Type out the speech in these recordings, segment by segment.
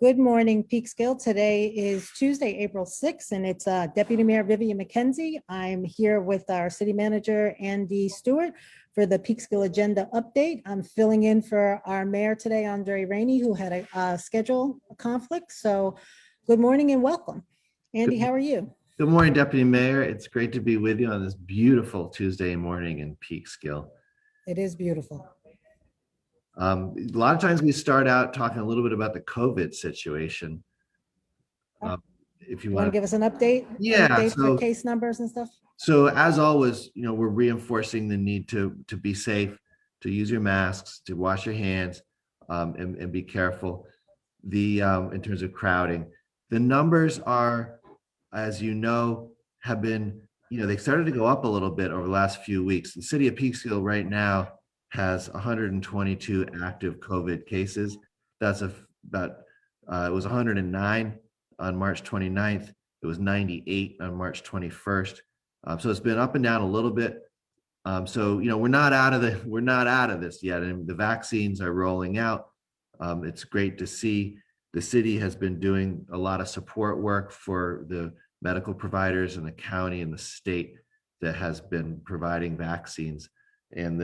Good morning, Peekskill. Today is Tuesday, April 6th, and it's Deputy Mayor Vivian McKenzie. I'm here with our City Manager, Andy Stewart, for the Peekskill Agenda Update. I'm filling in for our Mayor today, Andre Rainey, who had a schedule conflict. So good morning and welcome. Andy, how are you? Good morning, Deputy Mayor. It's great to be with you on this beautiful Tuesday morning in Peekskill. It is beautiful. A lot of times we start out talking a little bit about the COVID situation. If you want to give us an update, for case numbers and stuff. So as always, we're reinforcing the need to be safe, to use your masks, to wash your hands, and be careful. In terms of crowding, the numbers are, as you know, have been, they started to go up a little bit over the last few weeks. The city of Peekskill right now has 122 active COVID cases. That's it was 109 on March 29th. It was 98 on March 21st. So it's been up and down a little bit. So we're not out of this yet, and the vaccines are rolling out. It's great to see. The city has been doing a lot of support work for the medical providers in the county and the state that has been providing vaccines. And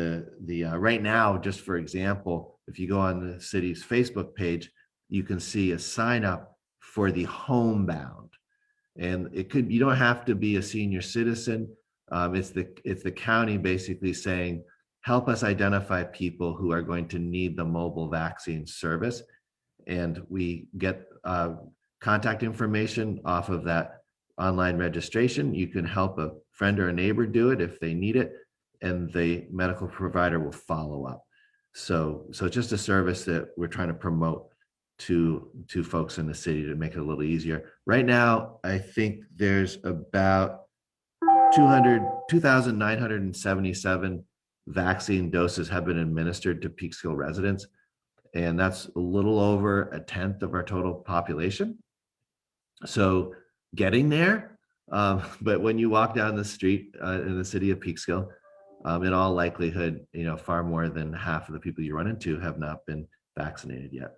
right now, just for example, if you go on the city's Facebook page, you can see a sign up for the homebound. And you don't have to be a senior citizen. It's the county basically saying, help us identify people who are going to need the mobile vaccine service. And we get contact information off of that online registration. You can help a friend or a neighbor do it if they need it, and the medical provider will follow up. So just a service that we're trying to promote to folks in the city to make it a little easier. Right now, I think there's about 2,977 vaccine doses have been administered to Peekskill residents, and that's a little over 1/10 of our total population. So getting there, but when you walk down the street in the city of Peekskill, in all likelihood, far more than half of the people you run into have not been vaccinated yet.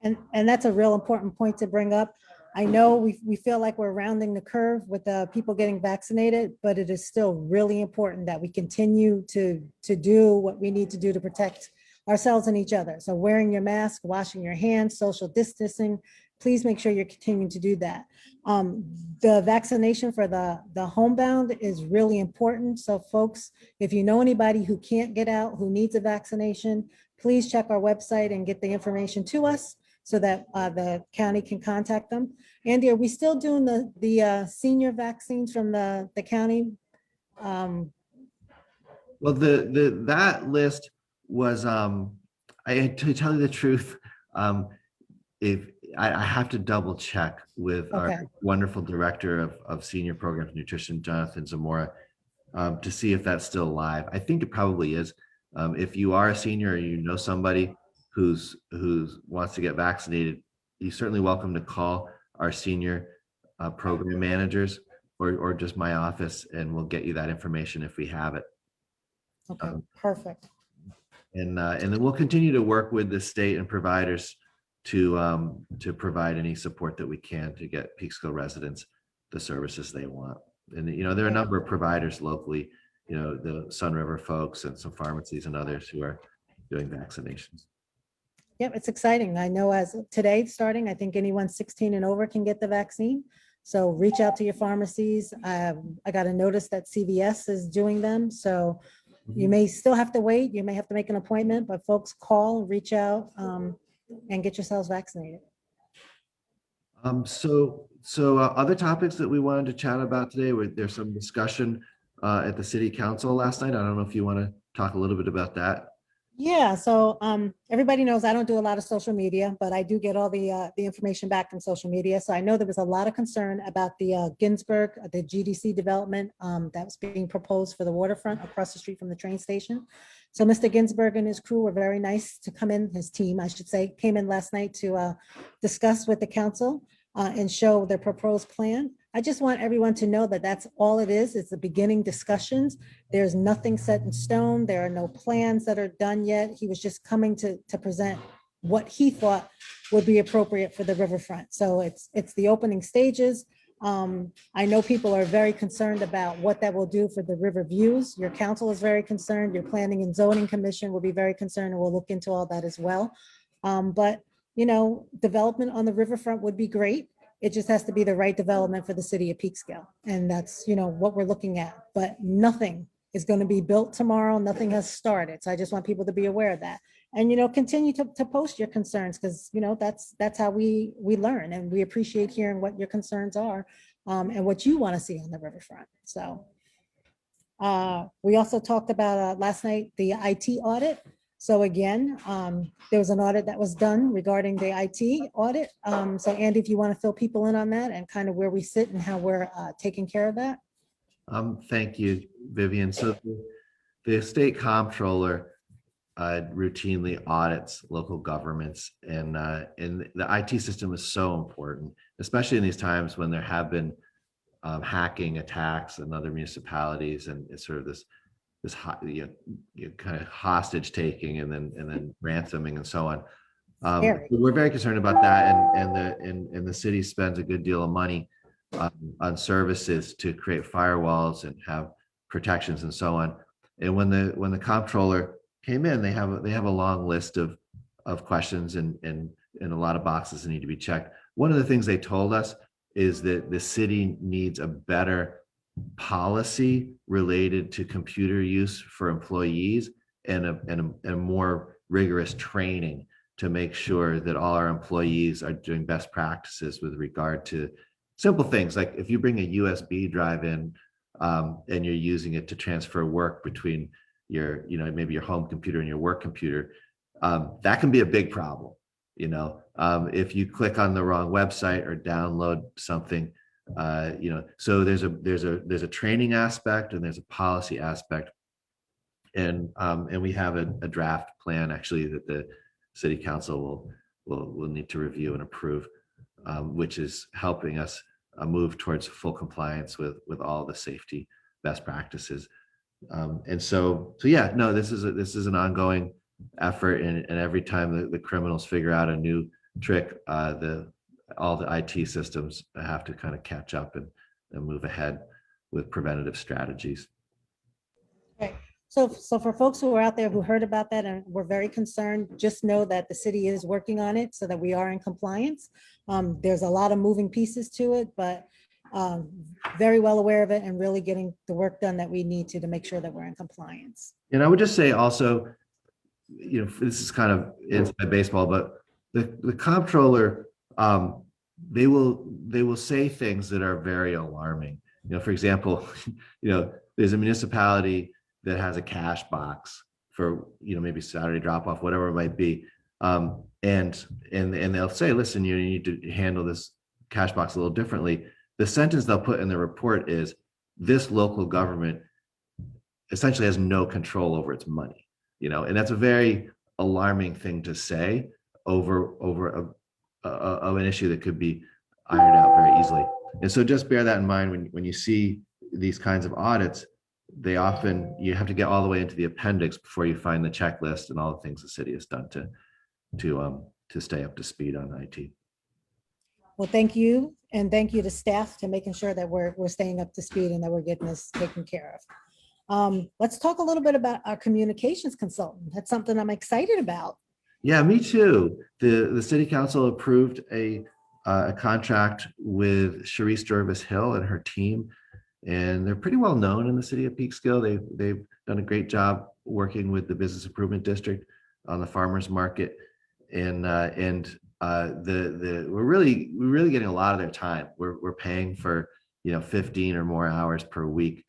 And that's a real important point to bring up. I know we feel like we're rounding the curve with people getting vaccinated, but it is still really important that we continue to do what we need to do to protect ourselves and each other. So wearing your mask, washing your hands, social distancing, please make sure you're continuing to do that. The vaccination for the homebound is really important. So folks, if you know anybody who can't get out, who needs a vaccination, please check our website and get the information to us so that the county can contact them. Andy, are we still doing the senior vaccines from the county? Well, that list was, to tell you the truth, if I have to double check with our wonderful director of senior programs nutrition, Jonathan Zamora, to see if that's still live. I think it probably is. If you are a senior or you know somebody who wants to get vaccinated, you're certainly welcome to call our senior program managers or just my office, and we'll get you that information if we have it. Okay, perfect. And then we'll continue to work with the state and providers to provide any support that we can to get Peekskill residents the services they want. And there are a number of providers locally, the Sun River folks and some pharmacies and others who are doing vaccinations. Yep, it's exciting. I know as of today starting, I think anyone 16 and over can get the vaccine. So reach out to your pharmacies. I got a notice that CVS is doing them. So you may still have to wait. You may have to make an appointment, but folks call, reach out, and get yourselves vaccinated. So other topics that we wanted to chat about today, there's some discussion at the city council last night. I don't know if you want to talk a little bit about that. Yeah, so everybody knows I don't do a lot of social media, but I do get all the information back from social media. So I know there was a lot of concern about the Ginsburg, the GDC development that was being proposed for the waterfront across the street from the train station. So Mr. Ginsburg and his crew were very nice to come in, his team, I should say, came in last night to discuss with the council and show their proposed plan. I just want everyone to know that that's all it is. It's the beginning discussions. There's nothing set in stone. There are no plans that are done yet. He was just coming to present what he thought would be appropriate for the riverfront. So it's the opening stages. I know people are very concerned about what that will do for the river views. Your council is very concerned. Your planning and zoning commission will be very concerned, and we'll look into all that as well. But you know, development on the riverfront would be great. It just has to be the right development for the city of Peekskill. And that's, you know, what we're looking at. But nothing is going to be built tomorrow. Nothing has started. So I just want people to be aware of that. And, you know, continue to post your concerns, because, you know, that's how we learn, and we appreciate hearing what your concerns are, and what you want to see on the riverfront. So we also talked about last night, the IT audit. So again, there was an audit that was done regarding the IT audit. So Andy, if you want to fill people in on that and kind of where we sit and how we're taking care of that. Thank you, Vivian. So the state comptroller routinely audits local governments, and the IT system is so important, especially in these times when there have been hacking attacks in other municipalities, and it's sort of this kind of hostage taking and then ransoming and so on. We're very concerned about that, and the city spends a good deal of money on services to create firewalls and have protections and so on. And when the comptroller came in, they have a long list of questions and a lot of boxes that need to be checked. One of the things they told us is that the city needs a better policy related to computer use for employees, and a more rigorous training to make sure that all our employees are doing best practices with regard to simple things like if you bring a USB drive in and you're using it to transfer work between your, you know, maybe your home computer and your work computer, that can be a big problem. You know, if you click on the wrong website or download something, you know, so there's a training aspect and there's a policy aspect, and we have a draft plan actually that the city council will need to review and approve, which is helping us move towards full compliance with all the safety best practices. And so yeah, no, this is an ongoing effort, and every time the criminals figure out a new trick, all the IT systems have to kind of catch up and move ahead with preventative strategies. Right. So for folks who are out there who heard about that and were very concerned, just know that the city is working on it so that we are in compliance. There's a lot of moving pieces to it, but very well aware of it and really getting the work done that we need to make sure that we're in compliance. And I would just say also, you know, this is kind of inside baseball, but the comptroller, they will say things that are very alarming. You know, for example, you know, there's a municipality that has a cash box for, you know, maybe Saturday drop off, whatever it might be, and they'll say, listen, you need to handle this cash box a little differently. The sentence they'll put in the report is, this local government essentially has no control over its money. You know, and that's a very alarming thing to say over an issue that could be ironed out very easily. And so just bear that in mind when you see these kinds of audits. They often, you have to get all the way into the appendix before you find the checklist and all the things the city has done to stay up to speed on IT. Well, thank you, and thank you to staff to making sure that we're staying up to speed and that we're getting this taken care of. Let's talk a little bit about our communications consultant. That's something I'm excited about. Yeah, me too. The city council approved a contract with Sharice Jervis Hill and her team, and they're pretty well known in the city of Peekskill. They've done a great job working with the business improvement district on the farmers market, and we're really getting a lot of their time. We're paying for, you know, 15 or more hours per week.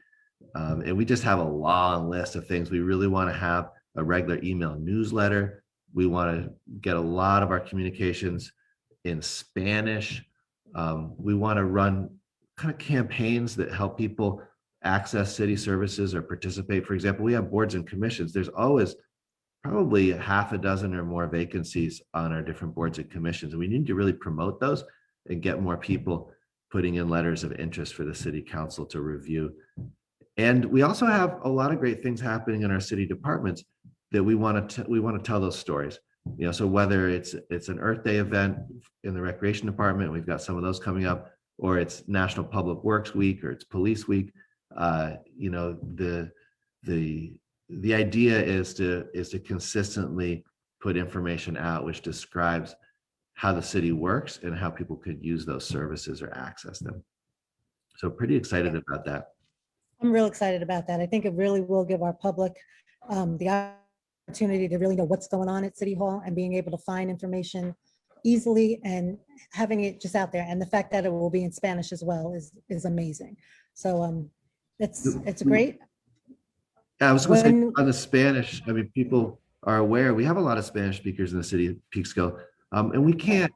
And we just have a long list of things. We really want to have a regular email newsletter. We want to get a lot of our communications in Spanish. We want to run kind of campaigns that help people access city services or participate. For example, we have boards and commissions. There's always probably half a dozen or more vacancies on our different boards and commissions. And we need to really promote those and get more people putting in letters of interest for the city council to review. And we also have a lot of great things happening in our city departments that we want to tell those stories. So whether it's an Earth Day event in the Recreation Department, we've got some of those coming up, or it's National Public Works Week, or it's Police Week. The idea is to consistently put information out which describes how the city works and how people could use those services or access them. So pretty excited about that. I'm real excited about that. I think it really will give our public the opportunity to really know what's going on at City Hall and being able to find information easily and having it just out there. And the fact that it will be in Spanish as well is amazing. So it's great. I was going to say on the Spanish, I mean, people are aware we have a lot of Spanish speakers in the city of Peekskill, and we can't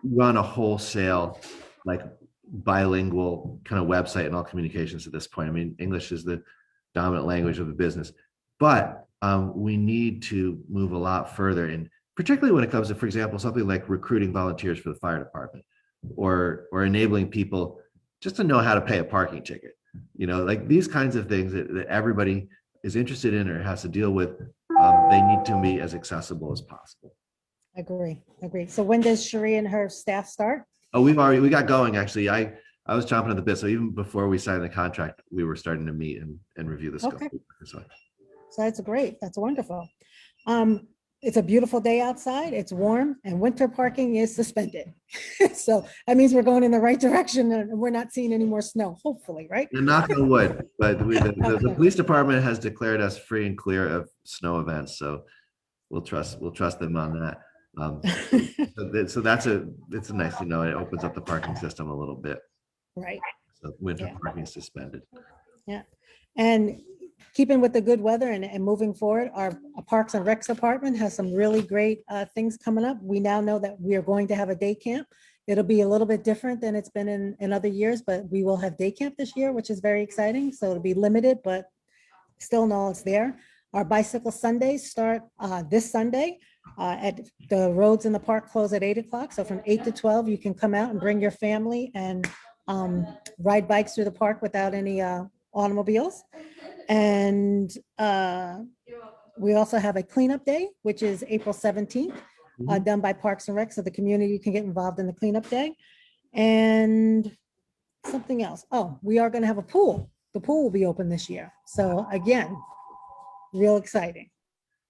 run a wholesale like bilingual kind of website and all communications at this point. I mean, English is the dominant language of the business, but we need to move a lot further, and particularly when it comes to, for example, something like recruiting volunteers for the fire department, or enabling people just to know how to pay a parking ticket. Like these kinds of things that everybody is interested in or has to deal with, they need to be as accessible as possible. Agree. So when does Cherie and her staff start? Oh, we got going, actually. I was chomping at the bit. So even before we signed the contract, we were starting to meet and review the scope. Okay. So that's great. That's wonderful. It's a beautiful day outside. It's warm and winter parking is suspended. So that means we're going in the right direction and we're not seeing any more snow, hopefully, right? And knock on wood, but the police department has declared us free and clear of snow events. So we'll trust them on that. So it's nice to know it opens up the parking system a little bit. Right. So winter parking is suspended. Yeah. And keeping with the good weather and moving forward, our Parks and Recs department has some really great things coming up. We now know that we are going to have a day camp. It'll be a little bit different than it's been in other years, but we will have day camp this year, which is very exciting. So it'll be limited, but still know it's there. Our Bicycle Sundays start this Sunday. At the roads in the park close at 8 o'clock. So from 8 to 12, you can come out and bring your family and ride bikes through the park without any automobiles. And we also have a cleanup day, which is April 17th, done by Parks and Rec, so the community can get involved in the cleanup day. And something else. Oh, we are going to have a pool. The pool will be open this year. So again, real exciting.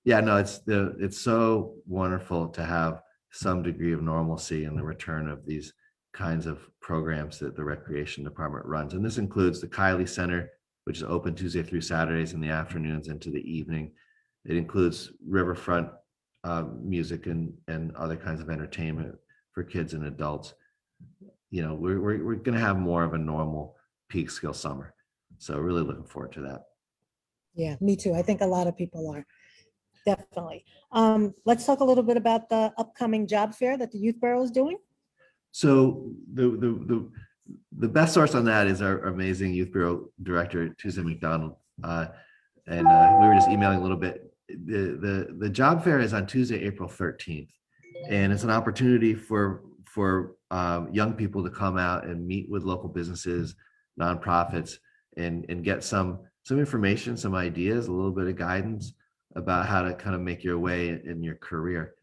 Yeah, no, it's so wonderful to have some degree of normalcy in the return of these kinds of programs that the Recreation Department runs. And this includes the Kiley Center, which is open Tuesday through Saturdays in the afternoons into the evening. It includes riverfront music and other kinds of entertainment for kids and adults. We're going to have more of a normal Peekskill summer. So really looking forward to that. Yeah, me too. I think a lot of people are. Definitely. Let's talk a little bit about the upcoming job fair that the Youth Bureau is doing. So the best source on that is our amazing Youth Bureau Director, Tuesday McDonald. And we were just emailing a little bit. The job fair is on Tuesday, April 13th. And it's an opportunity for young people to come out and meet with local businesses, nonprofits, and get some information, some ideas, a little bit of guidance about how to kind of make your way in your career.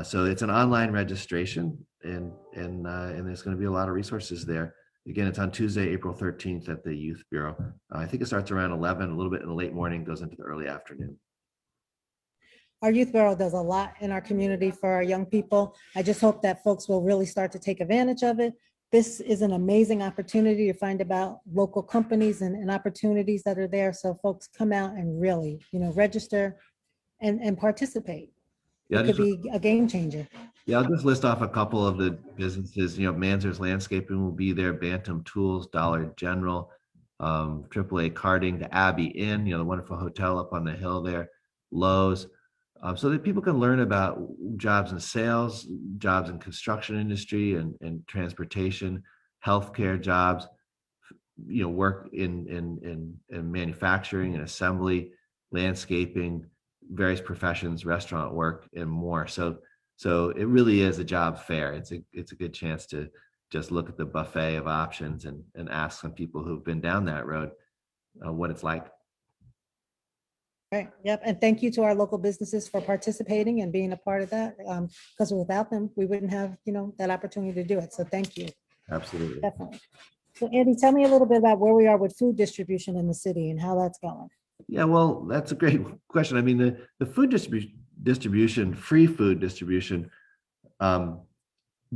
So it's an online registration, and there's going to be a lot of resources there. Again, it's on Tuesday, April 13th at the Youth Bureau. I think it starts around 11, a little bit in the late morning, goes into the early afternoon. Our Youth Bureau does a lot in our community for our young people. I just hope that folks will really start to take advantage of it. This is an amazing opportunity to find about local companies and opportunities that are there. So folks come out and really, register and participate. Yeah, it could be a game changer. Yeah, I'll just list off a couple of the businesses. Manzer's Landscaping will be there, Bantam Tools, Dollar General, AAA Karting, the Abbey Inn, the wonderful hotel up on the hill there, Lowe's, so that people can learn about jobs in sales, jobs in construction industry and transportation, healthcare jobs, work in manufacturing and assembly, landscaping, various professions, restaurant work, and more. So it really is a job fair. It's a good chance to just look at the buffet of options and ask some people who've been down that road what it's like. Right, yep, and thank you to our local businesses for participating and being a part of that, because without them, we wouldn't have, that opportunity to do it, so thank you, Absolutely. definitely. So Andy, tell me a little bit about where we are with food distribution in the city and how that's going. Yeah, well, that's a great question. I mean, the food distribution, free food distribution, um,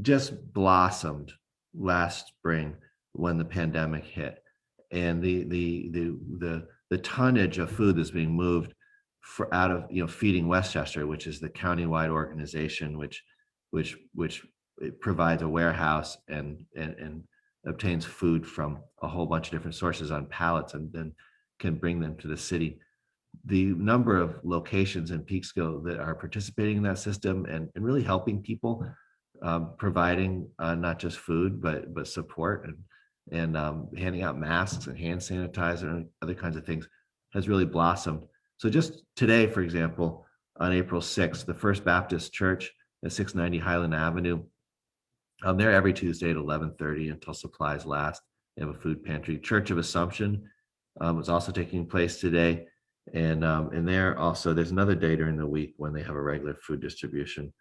just blossomed last spring when the pandemic hit, and the tonnage of food that's being moved for out of Feeding Westchester, which is the countywide organization, which it provides a warehouse and obtains food from a whole bunch of different sources on pallets and then can bring them to the city. The number of locations in Peekskill that are participating in that system and really helping people, providing not just food but support and handing out masks and hand sanitizer and other kinds of things has really blossomed. So just today, for example, on April 6th, the First Baptist Church at 690 Highland Avenue, they're every Tuesday at 11:30 until supplies last. They have a food pantry. Church of Assumption is also taking place today. And there also, there's another day during the week when they have a regular food distribution.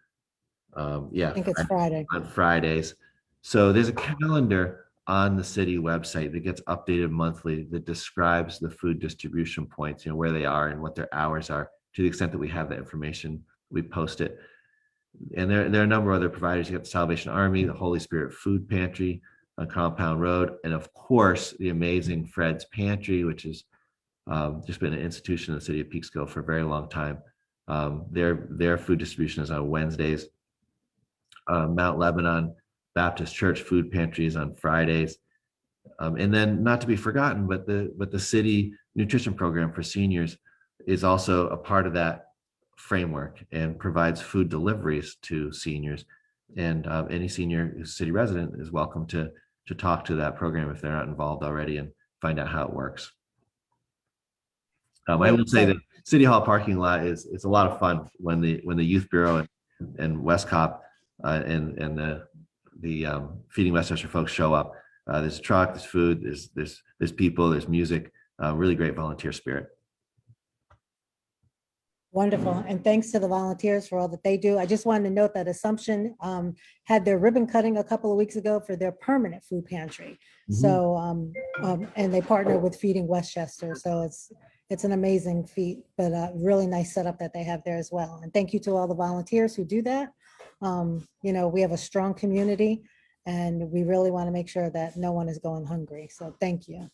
I think it's Friday. On Fridays. So there's a calendar on the city website that gets updated monthly that describes the food distribution points, where they are and what their hours are. To the extent that we have that information, we post it. And there are a number of other providers. You got the Salvation Army, the Holy Spirit Food Pantry on Compound Road, and of course, the amazing Fred's Pantry, which is just been an institution in the city of Peekskill for a very long time. Their food distribution is on Wednesdays. Mount Lebanon Baptist Church food pantries on Fridays. And then, not to be forgotten, but the city nutrition program for seniors is also a part of that framework and provides food deliveries to seniors. And any senior who's a city resident is welcome to talk to that program if they're not involved already and find out how it works. I will say that City Hall parking lot is a lot of fun when the Youth Bureau and Westcop and the Feeding Westchester folks show up. There's a truck, there's food, there's people, there's music, really great volunteer spirit. Wonderful. And thanks to the volunteers for all that they do. I just wanted to note that Assumption had their ribbon cutting a couple of weeks ago for their permanent food pantry. So, and they partnered with Feeding Westchester. So it's an amazing feat, but a really nice setup that they have there as well. And thank you to all the volunteers who do that. We have a strong community and we really want to make sure that no one is going hungry. So thank you.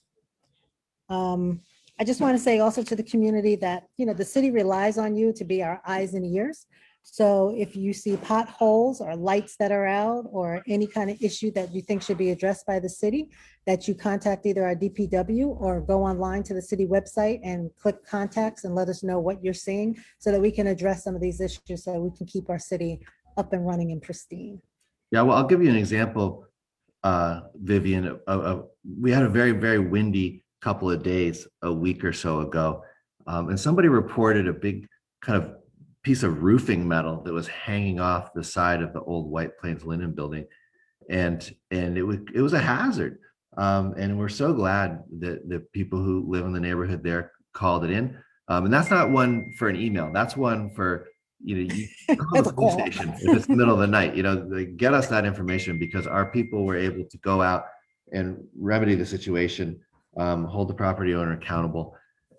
I just want to say also to the community that, the city relies on you to be our eyes and ears. So if you see potholes or lights that are out or any kind of issue that you think should be addressed by the city, that you contact either our DPW or go online to the city website and click contacts and let us know what you're seeing so that we can address some of these issues so we can keep our city up and running and pristine. Yeah, well, I'll give you an example, Vivian. We had a very, very windy couple of days a week or so ago, and somebody reported a big kind of piece of roofing metal that was hanging off the side of the old White Plains Linen Building, and it was a hazard. And we're so glad that the people who live in the neighborhood there called it in. And that's not one for an email. That's one for you call the police station if it's the middle of the night. They get us that information because our people were able to go out and remedy the situation, hold the property owner accountable,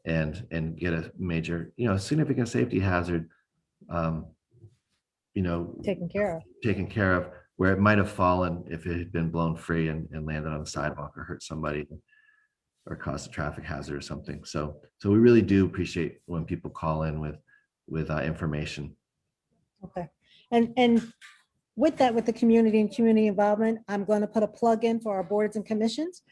and get a major, significant safety hazard, Taken care of, where it might have fallen if it had been blown free and landed on the sidewalk or hurt somebody or caused a traffic hazard or something. So we really do appreciate when people call in with information. Okay. And with that, with the community and community involvement, I'm going to put a plug in for our boards and commissions.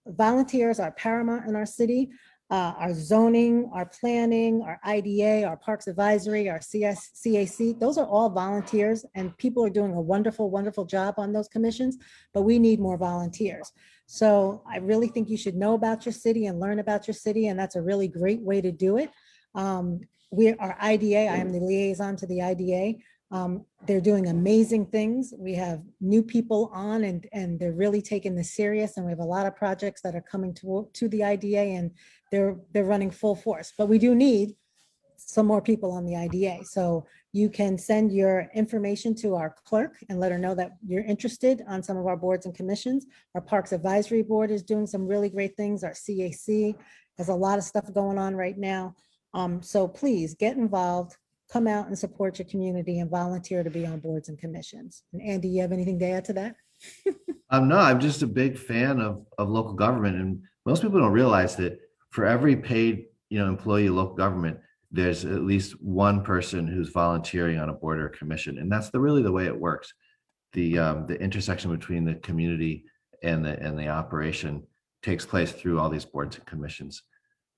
Volunteers are paramount in our city. Our zoning, our planning, our IDA, our Parks Advisory, our CAC, those are all volunteers and people are doing a wonderful, wonderful job on those commissions, but we need more volunteers. So I really think you should know about your city and learn about your city, and that's a really great way to do it. Our IDA, I am the liaison to the IDA. They're doing amazing things. We have new people on and they're really taking this serious, and we have a lot of projects that are coming to the IDA and they're running full force. But we do need some more people on the IDA. So you can send your information to our clerk and let her know that you're interested on some of our boards and commissions. Our Parks Advisory Board is doing some really great things. Our CAC has a lot of stuff going on right now. So please get involved, come out and support your community and volunteer to be on boards and commissions. And Andy, you have anything to add to that? No, I'm just a big fan of local government, and most people don't realize that for every paid, employee of local government, there's at least one person who's volunteering on a board or commission, and that's really the way it works. The intersection between the community and the operation takes place through all these boards and commissions.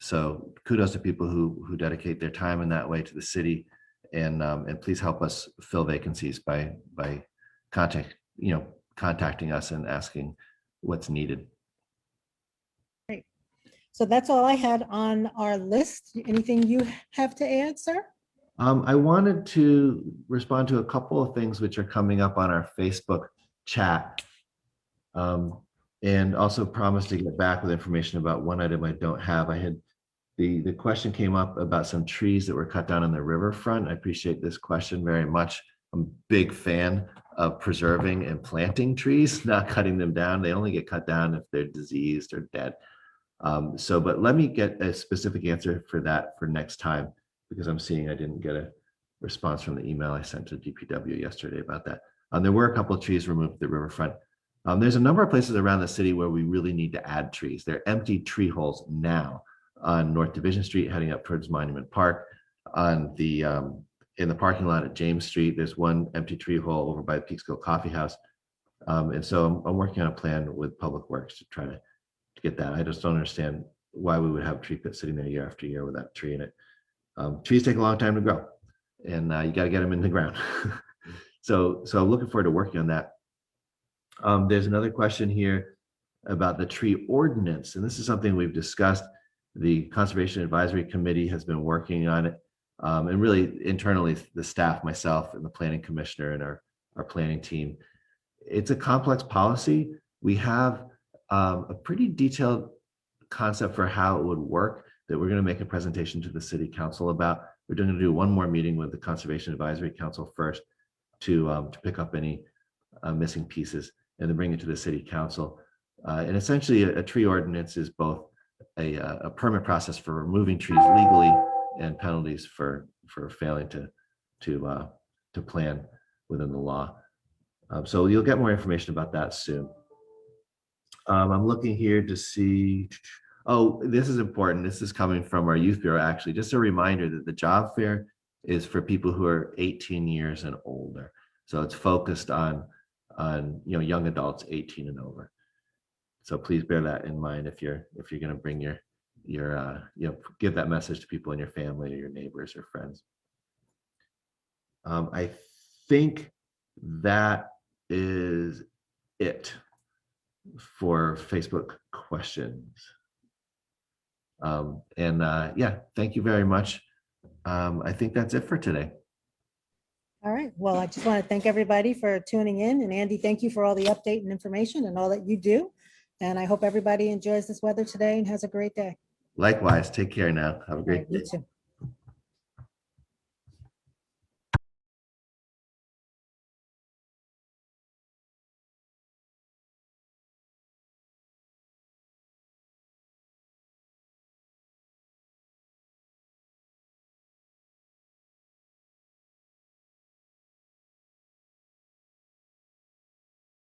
So kudos to people who dedicate their time in that way to the city, and please help us fill vacancies by contacting us and asking what's needed. Great. So that's all I had on our list. Anything you have to add, sir? I wanted to respond to a couple of things which are coming up on our Facebook chat, and also promise to get back with information about one item I don't have. I had the question came up about some trees that were cut down on the riverfront. I appreciate this question very much. I'm a big fan of preserving and planting trees, not cutting them down. They only get cut down if they're diseased or dead. But let me get a specific answer for that for next time, because I'm seeing I didn't get a response from the email I sent to DPW yesterday about that. There were a couple of trees removed at the riverfront. There's a number of places around the city where we really need to add trees. There are empty tree holes now on North Division Street heading up towards Monument Park. On the in the parking lot at James Street, there's one empty tree hole over by the Peekskill Coffee House. And so I'm working on a plan with Public Works to try to get that. I just don't understand why we would have a tree pit sitting there year after year without a tree in it. Trees take a long time to grow, and you got to get them in the ground. So I'm looking forward to working on that. There's another question here about the tree ordinance, and this is something we've discussed. The Conservation Advisory Committee has been working on it, and really internally, the staff, myself, and the planning commissioner and our planning team. It's a complex policy. We have a pretty detailed concept for how it would work that we're going to make a presentation to the city council about. We're going to do one more meeting with the Conservation Advisory Council first to pick up any missing pieces and then bring it to the city council. And essentially, a tree ordinance is both a permit process for removing trees legally and penalties for failing to plan within the law. So you'll get more information about that soon. I'm looking here to see. Oh, this is important. This is coming from our youth bureau, actually. Just a reminder that the job fair is for people who are 18 years and older. So it's focused on young adults 18 and over. So please bear that in mind if you're going to bring your give that message to people in your family or your neighbors or friends. I think that is it for Facebook questions. Yeah, thank you very much. I think that's it for today. All right. Well, I just want to thank everybody for tuning in. And Andy, thank you for all the update and information and all that you do. And I hope everybody enjoys this weather today and has a great day. Likewise. Take care now. Have a great day. You too.